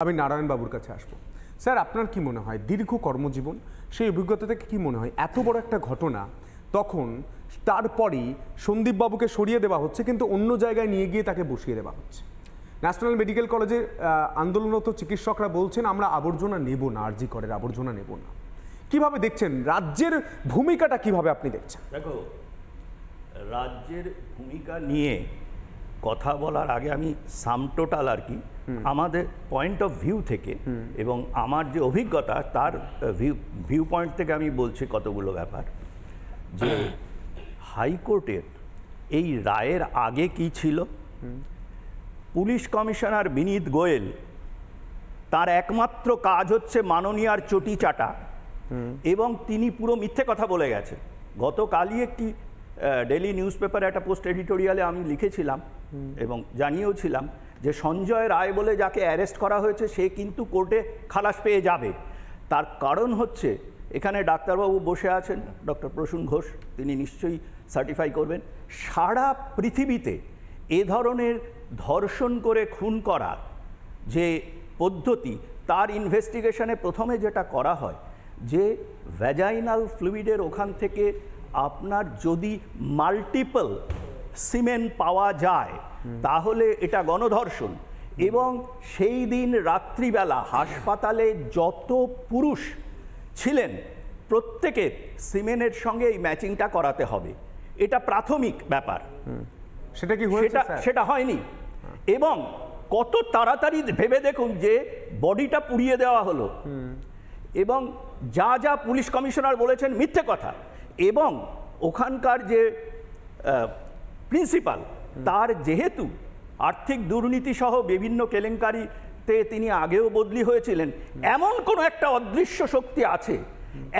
আমি নারায়ণ বাবুর কাছে আসবো। স্যার, আপনার কি মনে হয় দীর্ঘ কর্মজীবন, সেই অভিজ্ঞতা থেকে কি মনে হয় এত বড় একটা ঘটনা, তখন তারপরই সন্দীপ বাবুকে সরিয়ে দেওয়া হচ্ছে কিন্তু অন্য জায়গায় নিয়ে গিয়ে তাকে বসিয়ে দেওয়া হচ্ছে? ন্যাশনাল মেডিকেল কলেজে আন্দোলনরত চিকিৎসকরা বলছেন আমরা আবর্জনা নেব না, আরজি করের আবর্জনা নেব না। কিভাবে দেখছেন রাজ্যের ভূমিকাটা, কিভাবে আপনি দেখছেন? দেখো, রাজ্যের ভূমিকা নিয়ে কথা বলার আগে আমি সাম টোটাল আর কি আমাদের পয়েন্ট অফ ভিউ থেকে এবং আমার যে অভিজ্ঞতা তার ভিউ পয়েন্ট থেকে আমি বলছি কতগুলো ব্যাপার। যে হাইকোর্টের এই রায়ের আগে কি ছিল, পুলিশ কমিশনার বিনীত গোয়েল তার একমাত্র কাজ হচ্ছে মাননীয়ার চটি চাটা, এবং তিনি পুরো মিথ্যে কথা বলে গেছেন। গতকালই একটি ডেইলি নিউজ পেপারে একটা পোস্ট এডিটোরিয়ালে আমি লিখেছিলাম এবং জানিয়েওছিলাম যে সঞ্জয় রায় বলে যাকে অ্যারেস্ট করা হয়েছে সে কিন্তু কোর্টে খালাস পেয়ে যাবে। তার কারণ হচ্ছে এখানে ডাক্তারবাবু বসে আছেন, ডক্টর প্রসূন ঘোষ, তিনি নিশ্চয়ই সার্টিফাই করবেন, সারা পৃথিবীতে এ ধরনের ধর্ষণ করে খুন করার যে পদ্ধতি, তার ইনভেস্টিগেশনে প্রথমে যেটা করা হয় যে ভ্যাজাইনাল ফ্লুইডের ওখান থেকে আপনার যদি মাল্টিপল সিমেন পাওয়া যায় তাহলে এটা গণধর্ষণ। এবং সেই দিন রাত্রিবেলা হাসপাতালে যত পুরুষ ছিলেন প্রত্যেকের সিমেনের সঙ্গে এই ম্যাচিংটা করাতে হবে, এটা প্রাথমিক ব্যাপার। সেটা কি হয়েছে? সেটা হয়নি। এবং কত তাড়াতাড়ি ভেবে দেখুন যে বডিটা পুড়িয়ে দেওয়া হলো, এবং যা যা পুলিশ কমিশনার বলেছেন মিথ্যে কথা। এবং ওখানকার যে প্রিন্সিপাল, তার যেহেতু আর্থিক দুর্নীতি সহ বিভিন্ন কেলেঙ্কারিতে তিনি আগেও বদলি হয়েছিলেন, এমন কোনো একটা অদৃশ্য শক্তি আছে,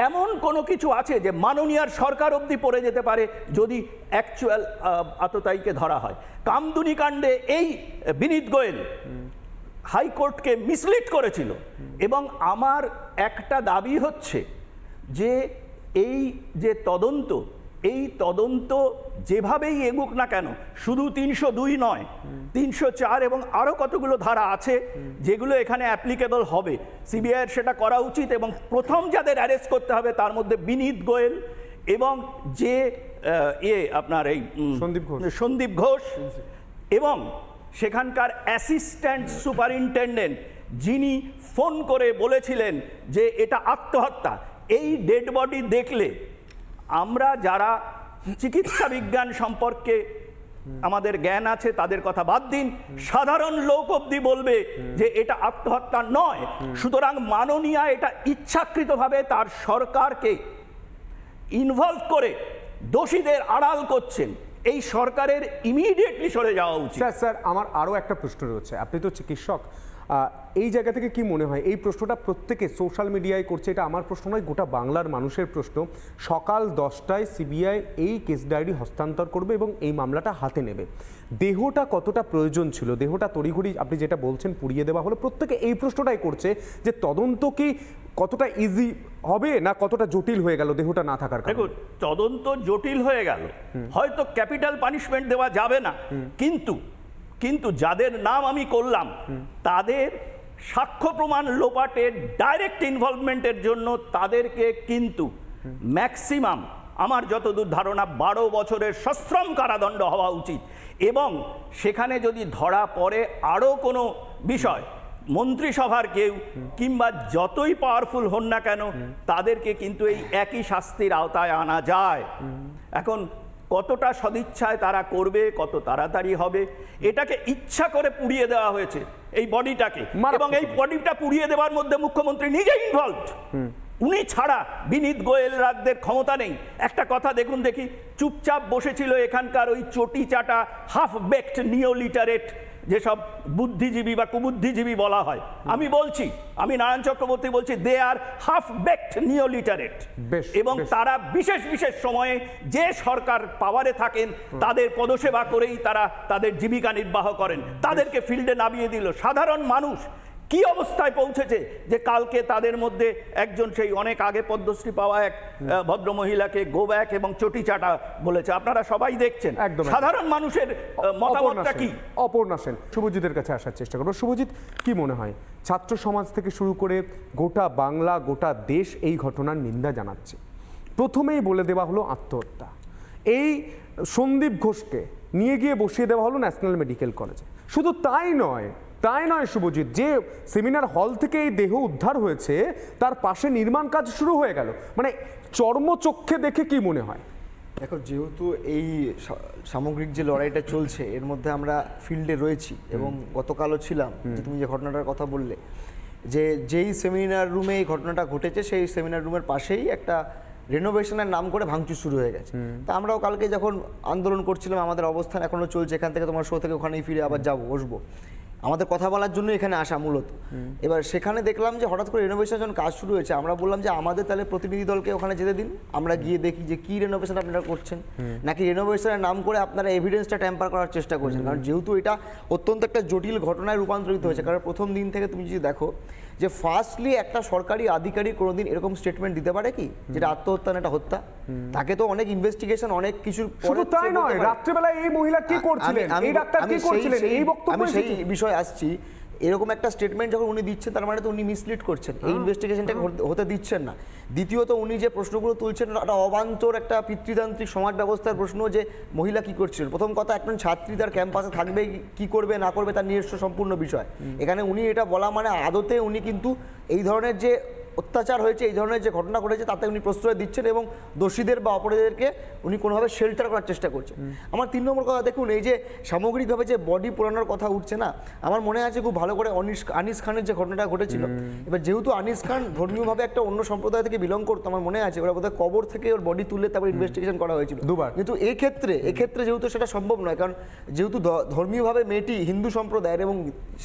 এমন কোনো কিছু আছে যে মাননীয়ার সরকার অবধি পড়ে যেতে পারে যদি অ্যাকচুয়াল আততায়ীকে ধরা হয়। কামদুনি কাণ্ডে এই বিনীত গোয়েল হাইকোর্টকে মিসলিড করেছিল। এবং আমার একটা দাবি হচ্ছে যে এই যে তদন্ত, এই তদন্ত যেভাবেই এগুক না কেন, শুধু ৩০২ নয়, ৩০৪ এবং আরও কতগুলো ধারা আছে যেগুলো এখানে অ্যাপ্লিকেবল হবে, সিবিআইয়ের সেটা করা উচিত। এবং প্রথম যাদের অ্যারেস্ট করতে হবে তার মধ্যে বিনীত গোয়েল এবং যে আপনার এই সন্দীপ ঘোষ এবং সেখানকার অ্যাসিস্ট্যান্ট সুপারিনটেন্ডেন্ট যিনি ফোন করে বলেছিলেন যে এটা আত্মহত্যা। এই ডেড বডি দেখলে আমরা যারা চিকিৎসা বিজ্ঞান সম্পর্কে আমাদের জ্ঞান আছে তাদের কথা বাদ দিন, সাধারণ লোক অবধি বলবে যে এটা আত্মহত্যা নয়। সুতরাং মাননীয়া এটা ইচ্ছাকৃতভাবে তার সরকারকে ইনভলভ করে দোষীদের আড়াল করছেন। এই সরকারের ইমিডিয়েটলি সরে যাওয়া উচিত। স্যার, আমার আরও একটা প্রশ্ন রয়েছে। আপনি তো চিকিৎসক, এই জায়গা থেকে কি মনে হয়, এই প্রশ্নটা প্রত্যেকে সোশ্যাল মিডিয়ায় করছে, এটা আমার প্রশ্ন নয়, গোটা বাংলার মানুষের প্রশ্ন। সকাল 10টায় সিবিআই এই কেস ডায়েরি হস্তান্তর করবে এবং এই মামলাটা হাতে নেবে। দেহটা কতটা প্রয়োজন ছিল, দেহটা তড়িঘড়ি আপনি যেটা বলছেন পুড়িয়ে দেওয়া হলো, প্রত্যেকে এই প্রশ্নটাই করছে যে তদন্ত কি কতটা ইজি হবে না কতটা জটিল হয়ে গেল দেহটা না থাকার কারণে? দেখুন, তদন্ত জটিল হয়ে গেল, হয়তো ক্যাপিটাল পানিশমেন্ট দেওয়া যাবে না, কিন্তু যাদের নাম আমি করলাম তাদের সাক্ষ্য প্রমাণ লোপাটের ডাইরেক্ট ইনভলভমেন্টের জন্য তাদেরকে কিন্তু ম্যাক্সিমাম, আমার যতদূর ধারণা, 12 বছরের সশ্রম কারাদণ্ড হওয়া উচিত। এবং সেখানে যদি ধরা পড়ে আরও কোনো বিষয়, মন্ত্রিসভার কেউ কিংবা যতই পাওয়ারফুল হন না কেন তাদেরকে কিন্তু এই একই শাস্তির আওতায় আনা যায়। এখন কতটা সদিচ্ছায় তারা করবে, কত তাড়াতাড়ি হবে, এটাকে ইচ্ছা করে পুড়িয়ে দেওয়া হয়েছে এই বডিটাকে। এবং এই বডিটা পুড়িয়ে দেওয়ার মধ্যে মুখ্যমন্ত্রী নিজেই ইনভলভড। উনি ছাড়া বিনীত গোয়েল রাজ্যের ক্ষমতা নেই। একটা কথা দেখুন দেখি, চুপচাপ বসেছিল এখানকার ওই চটি চাটা হাফ বেকড নিওলিটারেট যেসব বুদ্ধিজীবী বা কুবুদ্ধিজীবী বলা হয়, আমি নারায়ণ চক্রবর্তী বলছি, দে আর হাফ বেকড নিওলিটারেট। এবং তারা বিশেষ বিশেষ সময়ে যে সরকার পাওয়ারে থাকেন তাদের পদসেবা করেই তারা তাদের জীবিকা নির্বাহ করেন, তাদেরকে ফিল্ডে নামিয়ে দিল। সাধারণ মানুষ কি অবস্থায় পৌঁছেছে যে কালকে তাদের মধ্যে একজন সেই অনেক আগে পদ্মশ্রী পাওয়া এক ভদ্রমহিলাকে গো ব্যাক এবং চটি চাটা বলেছে, আপনারা সবাই দেখছেন। একদম। সাধারণ মানুষের মতামতটা কি? অপর্ণা সেন, শুভজিতের কাছে আসার চেষ্টা করবো। শুভজিৎ, কি মনে হয় ছাত্র সমাজ থেকে শুরু করে গোটা বাংলা, গোটা দেশ এই ঘটনার নিন্দা জানাচ্ছে? প্রথমেই বলে দেওয়া হলো আত্মহত্যা। এই সন্দীপ ঘোষকে নিয়ে গিয়ে বসিয়ে দেওয়া হলো ন্যাশনাল মেডিকেল কলেজে। শুধু তাই নয় শুভজিৎ, যে সেমিনার হল থেকে এই দেহ উদ্ধার হয়েছে তার পাশে নির্মাণ কাজ শুরু হয়ে গেল। মানে চর্মচক্ষে দেখে কি মনে হয়? দেখো, যেহেতু এই সামগ্রিক যে লড়াইটা চলছে এর মধ্যে আমরা ফিল্ডে রয়েছি এবং গতকালও ছিলাম, যে তুমি যে ঘটনাটার কথা বললে, যে যেই সেমিনার রুমে এই ঘটনাটা ঘটেছে সেই সেমিনার রুমের পাশেই একটা রেনোভেশনের নাম করে ভাঙচুর শুরু হয়ে গেছে। তা আমরাও কালকে যখন আন্দোলন করছিলাম, আমাদের অবস্থান এখনও চলছে, এখান থেকে তোমার শো থেকে ওখানেই ফিরে আবার যাবো, বসবো, আমাদের কথা বলার জন্য এখানে আসা মূলত। এবার সেখানে দেখলাম যে হঠাৎ করে রেনোভেশনের যখন কাজ শুরু হয়েছে, আমরা বললাম যে আমাদের তাহলে প্রতিনিধি দলকে ওখানে যেতে দিন, আমরা গিয়ে দেখি যে কী রেনোভেশন আপনারা করছেন, নাকি রেনোভেশনের নাম করে আপনারা এভিডেন্সটা ট্যাম্পার করার চেষ্টা করছেন। কারণ যেহেতু এটা অত্যন্ত একটা জটিল ঘটনায় রূপান্তরিত হয়েছে, কারণ প্রথম দিন থেকে তুমি যদি দেখো যে ফার্স্টলি একটা সরকারি আধিকারিক কোনোদিন এরকম স্টেটমেন্ট দিতে পারে কি যেটা আত্মহত্যা না এটা হত্যা? তাকে তো অনেক ইনভেস্টিগেশন, অনেক কিছু পরে, তাই নয় রাত্রিবেলা এই মহিলা কি করছিলেন, এই ডাক্তার কি করছিলেন, এই বক্তব্য, আমি সেই বিষয় আসছি। এরকম একটা স্টেটমেন্ট যখন উনি দিচ্ছেন, তার মানে তো উনি মিসলিড করছেন, এই ইনভেস্টিগেশনটাকে হতে দিচ্ছেন না। দ্বিতীয়ত উনি যে প্রশ্নগুলো তুলছেন একটা অবান্তর একটা পিতৃতান্ত্রিক সমাজ ব্যবস্থার প্রশ্ন, যে মহিলা কি করছিলেন। প্রথম কথা, একজন ছাত্রী তার ক্যাম্পাসে থাকবে, কি করবে না করবে তার নিজস্ব সম্পূর্ণ বিষয়। এখানে উনি এটা বলা মানে আদতে উনি কিন্তু এই ধরনের যে অত্যাচার হয়েছে, এই ধরনের যে ঘটনা ঘটেছে তাতে উনি প্রশ্রয় দিচ্ছেন এবং দোষীদের বা অপরাধীদেরকে উনি কোনোভাবে শেল্টার করার চেষ্টা করছেন। আমার 3 নম্বর কথা, দেখুন এই যে সামগ্রিকভাবে যে বডি পোড়ানোর কথা উঠছে না, আমার মনে আছে খুব ভালো করে আনিস খানের যে ঘটনাটা ঘটেছিল। এবার যেহেতু আনিস খান ধর্মীয়ভাবে একটা অন্য সম্প্রদায় থেকে বিলং করতো, আমার মনে আছে ওরা বোধহয় কবর থেকে ওর বডি তুলে তারপর ইনভেস্টিগেশন করা হয়েছিল দুবার। কিন্তু এক্ষেত্রে যেহেতু সেটা সম্ভব নয়, কারণ যেহেতু ধর্মীয়ভাবে মেয়েটি হিন্দু সম্প্রদায়ের এবং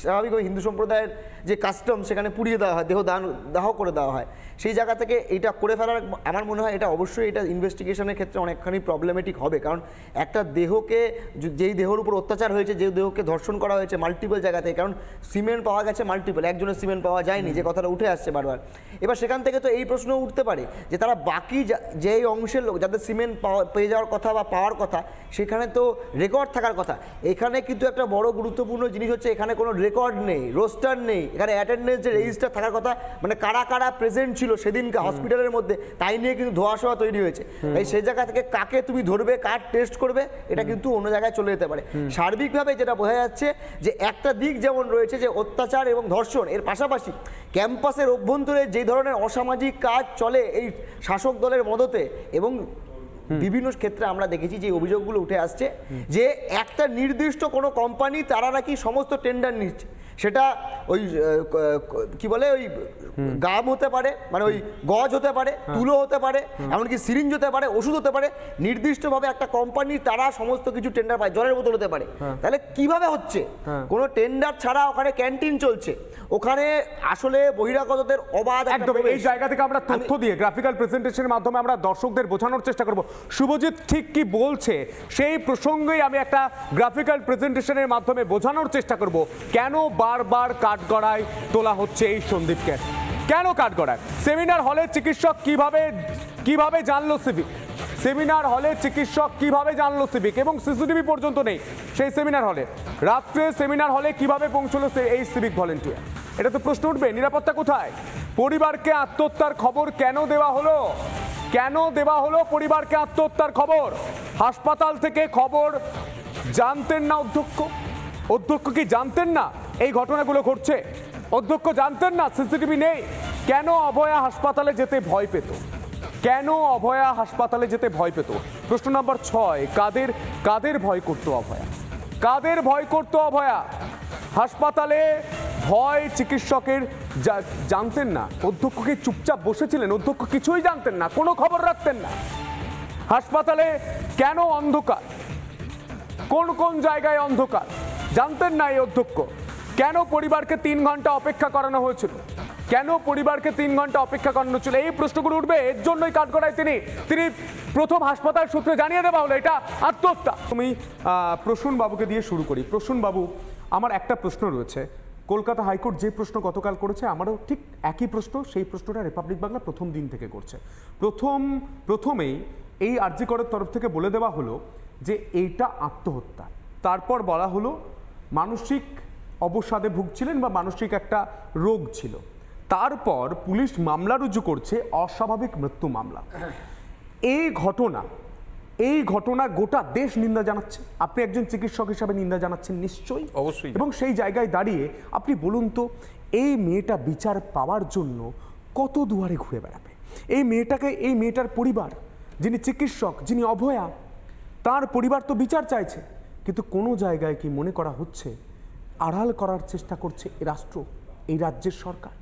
স্বাভাবিকভাবে হিন্দু সম্প্রদায়ের যে কাস্টম সেখানে পুড়িয়ে দেওয়া হয়, দাহ করে দেওয়া হয়, সেই জায়গা থেকে এটা করে ফেলার আমার মনে হয় এটা অবশ্যই এটা ইনভেস্টিগেশনের ক্ষেত্রে অনেকখানি প্রবলেমেটিক হবে। কারণ একটা দেহকে, যেই দেহের উপর অত্যাচার হয়েছে, যে দেহকে ধর্ষণ করা হয়েছে মাল্টিপল জায়গা থেকে, কারণ সিমেন্ট পাওয়া গেছে মাল্টিপল, একজনের সিমেন্ট পাওয়া যায়নি, যে কথাটা উঠে আসছে বারবার। এবার সেখান থেকে তো এই প্রশ্ন উঠতে পারে যে তারা বাকি যেই অংশের লোক যাদের সিমেন্ট পেয়ে যাওয়ার কথা বা পাওয়ার কথা, সেখানে তো রেকর্ড থাকার কথা। এখানে কিন্তু একটা বড় গুরুত্বপূর্ণ জিনিস হচ্ছে, এখানে কোনো রেকর্ড নেই, রোস্টার নেই, এখানে অ্যাটেন্ডেন্স যে রেজিস্টার থাকার কথা, মানে কারা কারা প্রেজেন্ট ছিল সেদিনকে হসপিটালের মধ্যে, তাই নিয়ে কিন্তু ধোঁয়াশোয়া তৈরি হয়েছে। তাই সেই জায়গা থেকে কাকে তুমি ধরবে, কার টেস্ট করবে, এটা কিন্তু অন্য জায়গায় চলে যেতে পারে। সার্বিকভাবে যেটা বোঝা যাচ্ছে যে একটা দিক যেমন রয়েছে যে অত্যাচার এবং ধর্ষণ, এর পাশাপাশি ক্যাম্পাসের অভ্যন্তরে যে ধরনের অসামাজিক কাজ চলে এই শাসক দলের মদতে, এবং বিভিন্ন ক্ষেত্রে আমরা দেখেছি যে অভিযোগগুলো উঠে আসছে যে একটা নির্দিষ্ট কোনো কোম্পানি তারা নাকি সমস্ত টেন্ডার নিচ্ছে, সেটা ওই কি বলে ওই গাম হতে পারে, মানে ওই গজ হতে পারে, তুলো হতে পারে, এমনকি সিরিঞ্জ হতে পারে, ওষুধ হতে পারে, নির্দিষ্টভাবে একটা কোম্পানি তারা সমস্ত কিছু টেন্ডার পায়, জলের বোতল হতে পারে। তাহলে কিভাবে হচ্ছে? কোনো টেন্ডার ছাড়া ওখানে ক্যান্টিন চলছে, ওখানে আসলে বহিরাগতদের অবাধ একদম। এই জায়গা থেকে আমরা তথ্য দিয়ে গ্রাফিক্যাল প্রেজেন্টেশনের মাধ্যমে আমরা দর্শকদের বোঝানোর চেষ্টা করব শুভজিৎ ঠিক কি বলছে, সেই প্রসঙ্গেই আমি একটা গ্রাফিক্যাল প্রেজেন্টেশনের মাধ্যমে বোঝানোর চেষ্টা করব কেন বারবার কাঠগড়ায় তোলা হচ্ছে এই সন্দীপকে। কেন কাঠগড়ায়? সেমিনার হলে চিকিৎসক কিভাবে জানলো সিভিক, সেমিনার হলে চিকিৎসক কিভাবে জানলো সিভিক, এবং সিসিটিভি পর্যন্ত নেই সেই সেমিনার হলে। রাত্রে সেমিনার হলে কিভাবে পৌঁছলো এই সিভিক ভলেন্টিয়ার? এটা তো প্রশ্ন উঠবে, নিরাপত্তা কোথায়? পরিবারকে আত্মহত্যার খবর কেন দেওয়া হলো? কেন দেওয়া হলো পরিবারকে আত্মহত্যার খবর? হাসপাতাল থেকে খবর জানতেন না অধ্যক্ষ? অধ্যক্ষ কি জানতেন না এই ঘটনাগুলো ঘটছে? অধ্যক্ষ জানতেন না সিসিটিভি নেই? কেন অভয়া হাসপাতালে যেতে ভয় পেত? কেন অভয়া হাসপাতালে যেতে ভয় পেত? প্রশ্ন নম্বর 6, কাদের ভয় করতো অভয়া? কাদের ভয় করতো অভয়া? হাসপাতালে ভয় চিকিৎসকের জানতেন না? অধ্যক্ষকে চুপচাপ বসেছিলেন, অধ্যক্ষ কিছুই জানতেন না, কোনো খবর রাখতেন না। হাসপাতালে কেন অন্ধকার? কোন কোন জায়গায় অন্ধকার জানতেন না এই অধ্যক্ষ? কেন পরিবারকে 3 ঘন্টা অপেক্ষা করানো হয়েছিল? কেন পরিবারকে 3 ঘন্টা অপেক্ষা করানো ছিল? এই প্রশ্নগুলো উঠবে, এর জন্যই কাঠগড়ায় তিনি প্রথম হাসপাতাল সূত্রে জানিয়ে দেওয়া হলো এটা আত্মহত্যা। আমি প্রসূন বাবুকে দিয়ে শুরু করি। প্রসূন বাবু, আমার একটা প্রশ্ন রয়েছে, কলকাতা হাইকোর্ট যে প্রশ্ন গতকাল করেছে, আমারও ঠিক একই প্রশ্ন, সেই প্রশ্নটা রিপাবলিক বাংলা প্রথম দিন থেকে করছে। প্রথমেই এই আরজি করের তরফ থেকে বলে দেওয়া হলো যে এইটা আত্মহত্যা, তারপর বলা হলো মানসিক অবসাদে ভুগছিলেন বা মানসিক একটা রোগ ছিল, তারপর পুলিশ মামলা রুজু করছে অস্বাভাবিক মৃত্যু মামলা। এই ঘটনা গোটা দেশ নিন্দা জানাচ্ছে। আপনি একজন চিকিৎসক হিসাবে নিন্দা জানাচ্ছেন নিশ্চয়ই, অবশ্যই। এবং সেই জায়গায় দাঁড়িয়ে আপনি বলুন তো, এই মেয়েটা বিচার পাওয়ার জন্য কত দুয়ারে ঘুরে বেড়াবে? এই মেয়েটার পরিবার, যিনি চিকিৎসক, যিনি অভয়া, তার পরিবার তো বিচার চাইছে, কিন্তু কোনো জায়গায় কি মনে করা হচ্ছে আড়াল করার চেষ্টা করছে এই রাষ্ট্র, এই রাজ্যের সরকার?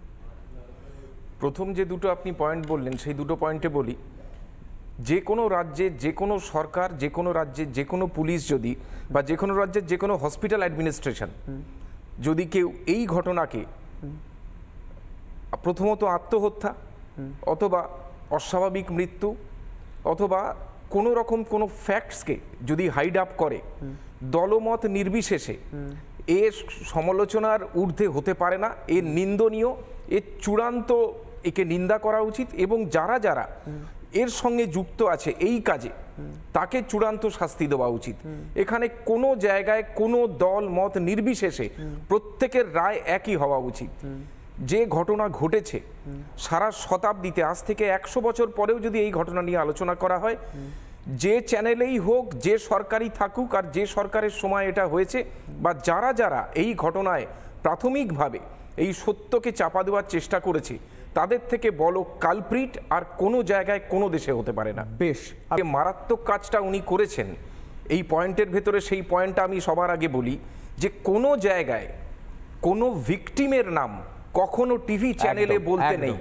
প্রথম যে দুটো আপনি পয়েন্ট বললেন, সেই দুটো পয়েন্টে বলি, যে কোনো রাজ্যে যে কোনো সরকার, যে কোনো রাজ্যে যে কোনো পুলিশ যদি, বা যে কোনো রাজ্যের যে কোনো হসপিটাল অ্যাডমিনিস্ট্রেশন যদি কেউ এই ঘটনাকে প্রথমত আত্মহত্যা অথবা অস্বাভাবিক মৃত্যু অথবা কোনো রকম কোনো ফ্যাক্টসকে যদি হাইড আপ করে, দলমত নির্বিশেষে এর সমালোচনার ঊর্ধ্বে হতে পারে না, এর নিন্দনীয়, এর চূড়ান্ত, একে নিন্দা করা উচিত, এবং যারা যারা এর সঙ্গে যুক্ত আছে এই কাজে তাকে চূড়ান্ত শাস্তি দেওয়া উচিত। এখানে কোনো জায়গায় কোনো দল মত নির্বিশেষে প্রত্যেকের রায় একই হওয়া উচিত। যে ঘটনা ঘটেছে সারা শতাব্দীতে, আজ থেকে 100 বছর পরেও যদি এই ঘটনা নিয়ে আলোচনা করা হয়, যে চ্যানেলেই হোক, যে সরকারই থাকুক, আর যে সরকারের সময় এটা হয়েছে, বা যারা যারা এই ঘটনায় প্রাথমিকভাবে এই সত্যকে চাপা দেওয়ার চেষ্টা করেছে, তাদের থেকে বড় কালপ্রিট আর কোনো জায়গায় কোনো দেশে হতে পারে না। বেশ মারাত্মক কাজটা উনি করেছেন, এই পয়েন্টের ভেতরে সেই পয়েন্টটা আমি সবার আগে বলি, যে কোনো জায়গায় কোনো ভিকটিমের নাম কখনো টিভি চ্যানেলে বলতে নেই।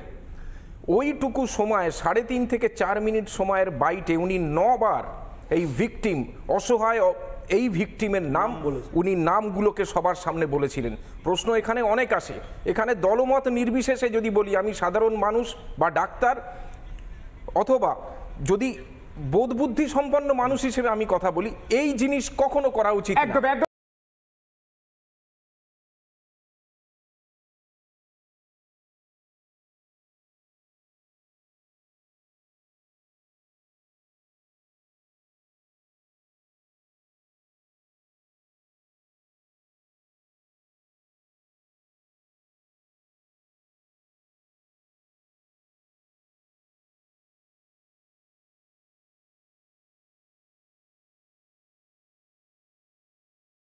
ওইটুকু সময়, 3.5 থেকে 4 মিনিট সময়ের বাইটে উনি 9 বার এই ভিকটিম, অসহায় এই ভিকটিমের নাম, উনি নামগুলোকে সবার সামনে বলেছিলেন। প্রশ্ন এখানে অনেক আসে, এখানে দলমত নির্বিশেষে যদি বলি, আমি সাধারণ মানুষ বা ডাক্তার, অথবা যদি বোধ বুদ্ধি সম্পন্ন মানুষ হিসেবে আমি কথা বলি, এই জিনিস কখনো করা উচিত না।